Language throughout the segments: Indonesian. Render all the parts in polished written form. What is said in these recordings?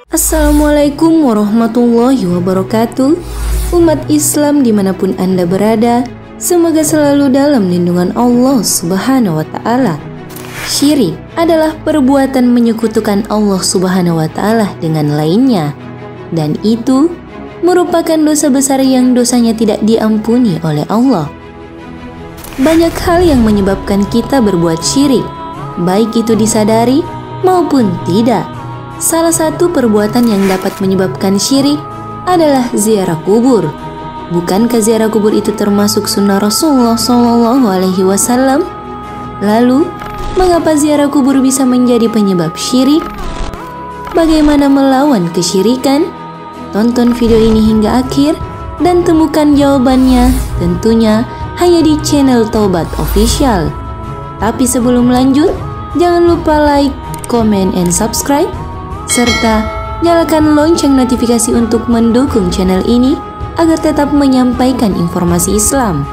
Assalamualaikum warahmatullahi wabarakatuh. Umat Islam dimanapun Anda berada, semoga selalu dalam lindungan Allah Subhanahu wa Ta'ala. Syirik adalah perbuatan menyekutukan Allah Subhanahu wa Ta'ala dengan lainnya, dan itu merupakan dosa besar yang dosanya tidak diampuni oleh Allah. Banyak hal yang menyebabkan kita berbuat syirik, baik itu disadari maupun tidak. Salah satu perbuatan yang dapat menyebabkan syirik adalah ziarah kubur. Bukankah ziarah kubur itu termasuk sunnah Rasulullah SAW? Lalu, mengapa ziarah kubur bisa menjadi penyebab syirik? Bagaimana melawan kesyirikan? Tonton video ini hingga akhir dan temukan jawabannya tentunya hanya di channel Taubat Official. Tapi sebelum lanjut, jangan lupa like, comment, and subscribe, serta nyalakan lonceng notifikasi untuk mendukung channel ini agar tetap menyampaikan informasi Islam.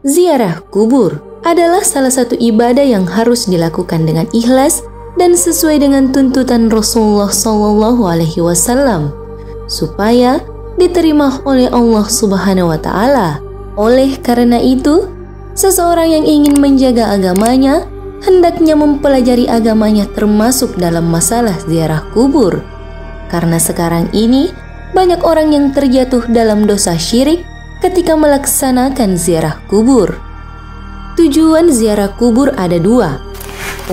Ziarah kubur adalah salah satu ibadah yang harus dilakukan dengan ikhlas dan sesuai dengan tuntutan Rasulullah SAW supaya diterima oleh Allah Subhanahu wa Ta'ala. Oleh karena itu, seseorang yang ingin menjaga agamanya hendaknya mempelajari agamanya termasuk dalam masalah ziarah kubur. Karena sekarang ini banyak orang yang terjatuh dalam dosa syirik ketika melaksanakan ziarah kubur. Tujuan ziarah kubur ada dua.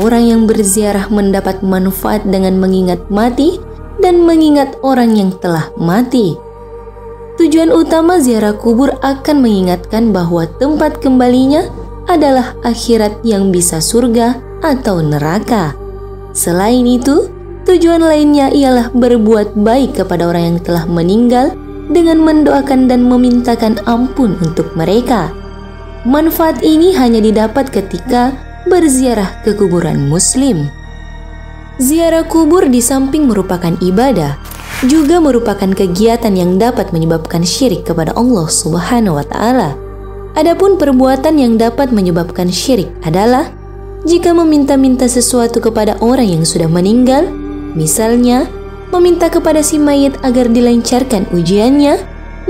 Orang yang berziarah mendapat manfaat dengan mengingat mati dan mengingat orang yang telah mati. Tujuan utama ziarah kubur akan mengingatkan bahwa tempat kembalinya adalah akhirat yang bisa surga atau neraka. Selain itu, tujuan lainnya ialah berbuat baik kepada orang yang telah meninggal dengan mendoakan dan memintakan ampun untuk mereka. Manfaat ini hanya didapat ketika berziarah ke kuburan muslim. Ziarah kubur di samping merupakan ibadah, juga merupakan kegiatan yang dapat menyebabkan syirik kepada Allah Subhanahu wa Ta'ala. Adapun perbuatan yang dapat menyebabkan syirik adalah jika meminta-minta sesuatu kepada orang yang sudah meninggal, misalnya meminta kepada si mayit agar dilancarkan ujiannya,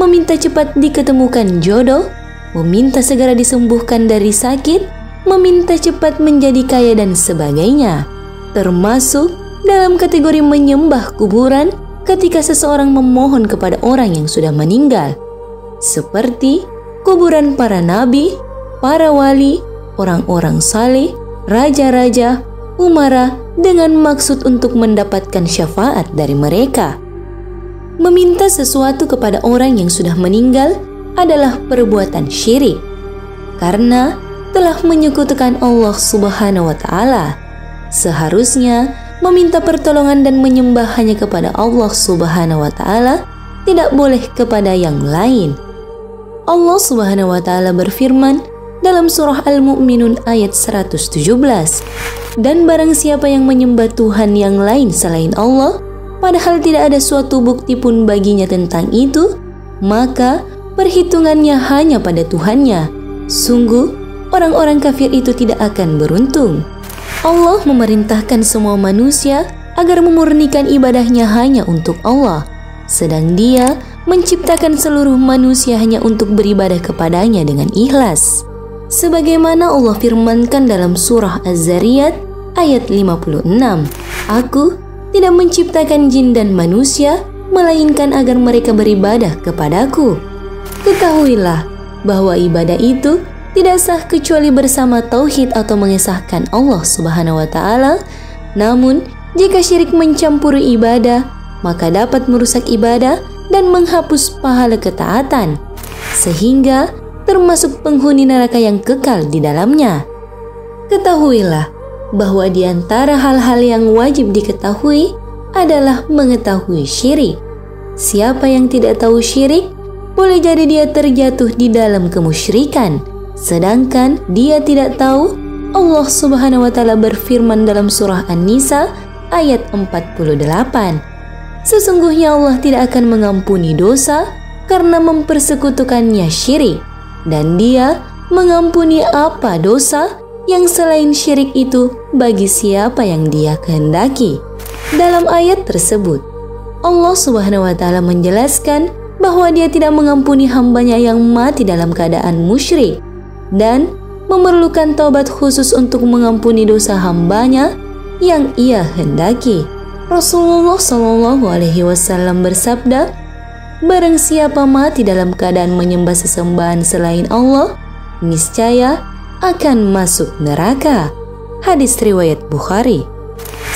meminta cepat diketemukan jodoh, meminta segera disembuhkan dari sakit, meminta cepat menjadi kaya dan sebagainya. Termasuk dalam kategori menyembah kuburan ketika seseorang memohon kepada orang yang sudah meninggal, seperti kuburan para nabi, para wali, orang-orang saleh, raja-raja, umara, dengan maksud untuk mendapatkan syafaat dari mereka. Meminta sesuatu kepada orang yang sudah meninggal adalah perbuatan syirik, karena telah menyekutukan Allah Subhanahu wa Ta'ala. Seharusnya meminta pertolongan dan menyembah hanya kepada Allah Subhanahu wa Ta'ala, tidak boleh kepada yang lain. Allah Subhanahu wa Ta'ala berfirman dalam surah Al-Mu'minun ayat 117, dan barang siapa yang menyembah Tuhan yang lain selain Allah, padahal tidak ada suatu bukti pun baginya tentang itu, maka perhitungannya hanya pada Tuhannya. Sungguh orang-orang kafir itu tidak akan beruntung. Allah memerintahkan semua manusia agar memurnikan ibadahnya hanya untuk Allah, sedang Dia menciptakan seluruh manusia hanya untuk beribadah kepadanya dengan ikhlas. Sebagaimana Allah firmankan dalam surah Az-Zariyat ayat 56, Aku tidak menciptakan jin dan manusia, melainkan agar mereka beribadah kepadaku. Ketahuilah bahwa ibadah itu tidak sah kecuali bersama tauhid atau mengesahkan Allah Subhanahu wa Ta'ala. Namun, jika syirik mencampuri ibadah, maka dapat merusak ibadah dan menghapus pahala ketaatan, sehingga termasuk penghuni neraka yang kekal di dalamnya. Ketahuilah bahwa di antara hal-hal yang wajib diketahui adalah mengetahui syirik. Siapa yang tidak tahu syirik, boleh jadi dia terjatuh di dalam kemusyrikan. Sedangkan dia tidak tahu, Allah Subhanahu wa Ta'ala berfirman dalam surah An-Nisa ayat 48, Sesungguhnya Allah tidak akan mengampuni dosa karena mempersekutukannya syirik. dan Dia mengampuni apa dosa yang selain syirik itu bagi siapa yang Dia kehendaki. Dalam ayat tersebut, Allah Subhanahu wa Ta'ala menjelaskan bahwa Dia tidak mengampuni hambanya yang mati dalam keadaan musyrik dan memerlukan taubat khusus untuk mengampuni dosa hambanya yang Ia hendaki. Rasulullah Shallallahu Alaihi Wasallam bersabda, barang siapa mati dalam keadaan menyembah sesembahan selain Allah, niscaya akan masuk neraka. Hadis riwayat Bukhari.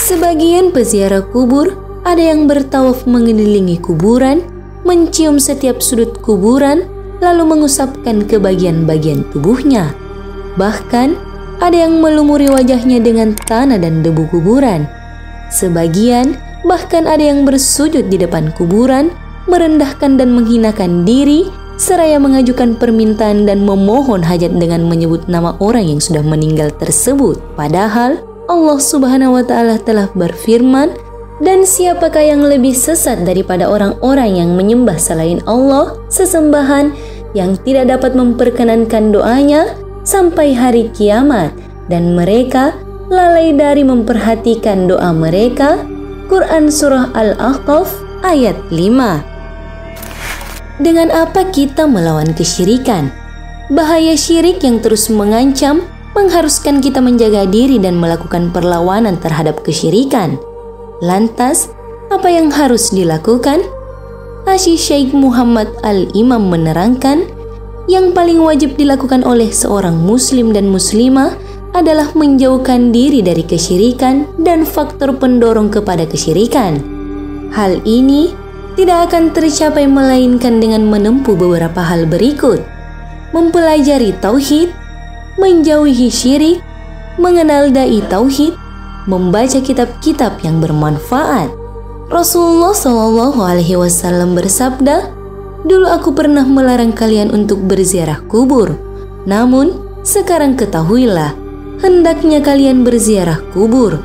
Sebagian peziarah kubur ada yang bertawaf mengelilingi kuburan, mencium setiap sudut kuburan, lalu mengusapkan ke bagian-bagian tubuhnya. Bahkan ada yang melumuri wajahnya dengan tanah dan debu kuburan. Sebagian bahkan ada yang bersujud di depan kuburan, merendahkan dan menghinakan diri, seraya mengajukan permintaan dan memohon hajat dengan menyebut nama orang yang sudah meninggal tersebut. Padahal Allah Subhanahu wa Ta'ala telah berfirman, dan siapakah yang lebih sesat daripada orang-orang yang menyembah selain Allah, sesembahan yang tidak dapat memperkenankan doanya sampai hari kiamat, dan mereka lalai dari memperhatikan doa mereka. Quran Surah Al-Ahqaf ayat 5. Dengan apa kita melawan kesyirikan? Bahaya syirik yang terus mengancam mengharuskan kita menjaga diri dan melakukan perlawanan terhadap kesyirikan. Lantas, apa yang harus dilakukan? Syekh Muhammad Al-Imam menerangkan, yang paling wajib dilakukan oleh seorang muslim dan muslimah adalah menjauhkan diri dari kesyirikan dan faktor pendorong kepada kesyirikan. Hal ini tidak akan tercapai melainkan dengan menempuh beberapa hal berikut: mempelajari tauhid, menjauhi syirik, mengenal dai tauhid, membaca kitab-kitab yang bermanfaat. Rasulullah Shallallahu Alaihi Wasallam bersabda, dulu aku pernah melarang kalian untuk berziarah kubur, namun sekarang ketahuilah, hendaknya kalian berziarah kubur,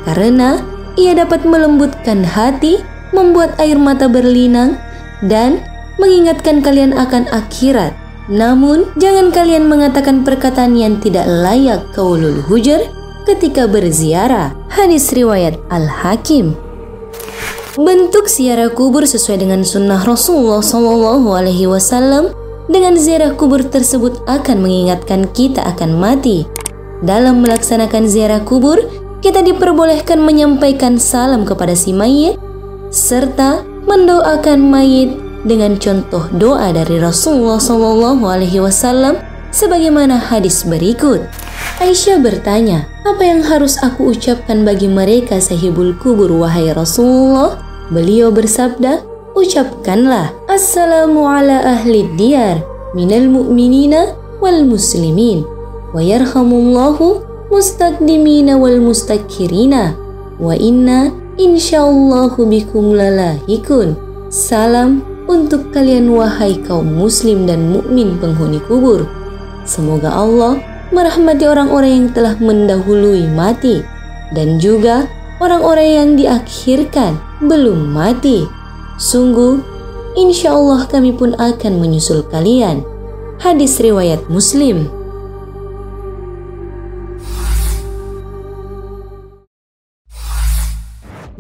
karena ia dapat melembutkan hati, membuat air mata berlinang, dan mengingatkan kalian akan akhirat. Namun, jangan kalian mengatakan perkataan yang tidak layak qaulul hujr ketika berziarah. Hadis riwayat Al-Hakim. Bentuk ziarah kubur sesuai dengan sunnah Rasulullah SAW. Dengan ziarah kubur tersebut akan mengingatkan kita akan mati. Dalam melaksanakan ziarah kubur, kita diperbolehkan menyampaikan salam kepada si mayit serta mendoakan mayit dengan contoh doa dari Rasulullah SAW sebagaimana hadis berikut. Aisyah bertanya, apa yang harus aku ucapkan bagi mereka sahibul kubur wahai Rasulullah? Beliau bersabda, ucapkanlah assalamu ala ahli diyar minal mu'minina wal muslimin wa yarhamullahu mustaqdimina wal mustakhirina wa inna insyaallahu bikum lalahikun. Salam untuk kalian wahai kaum muslim dan mukmin penghuni kubur. Semoga Allah merahmati orang-orang yang telah mendahului mati dan juga orang-orang yang diakhirkan belum mati. Sungguh, insya Allah kami pun akan menyusul kalian. Hadis riwayat Muslim.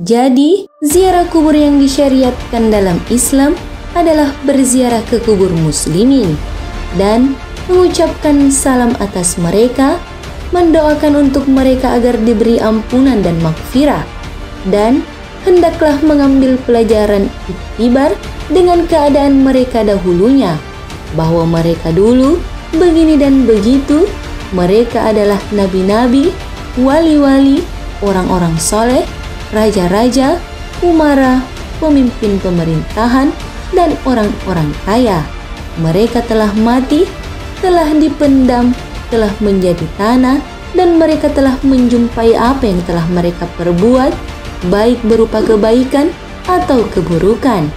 Jadi, ziarah kubur yang disyariatkan dalam Islam adalah berziarah ke kubur muslimin dan mengucapkan salam atas mereka, mendoakan untuk mereka agar diberi ampunan dan maghfirah, dan hendaklah mengambil pelajaran iktibar dengan keadaan mereka dahulunya, bahwa mereka dulu begini dan begitu. Mereka adalah nabi-nabi, wali-wali, orang-orang soleh, raja-raja, umara, pemimpin pemerintahan, dan orang-orang kaya. Mereka telah mati, telah dipendam, telah menjadi tanah, dan mereka telah menjumpai apa yang telah mereka perbuat, baik berupa kebaikan atau keburukan.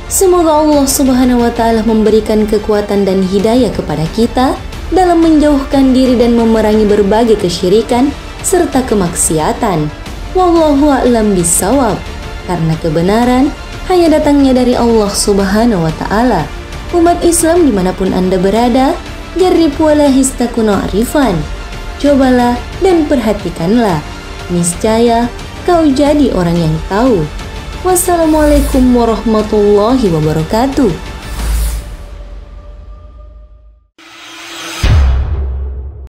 Semoga Allah Subhanahu wa Ta'ala memberikan kekuatan dan hidayah kepada kita dalam menjauhkan diri dan memerangi berbagai kesyirikan serta kemaksiatan. Wallahu a'lam bishawab. Karena kebenaran hanya datangnya dari Allah Subhanahu wa Ta'ala. Umat Islam dimanapun Anda berada, Jarrib wala histakunu arifan. Cobalah dan perhatikanlah, niscaya kau jadi orang yang tahu. Wassalamualaikum warahmatullahi wabarakatuh.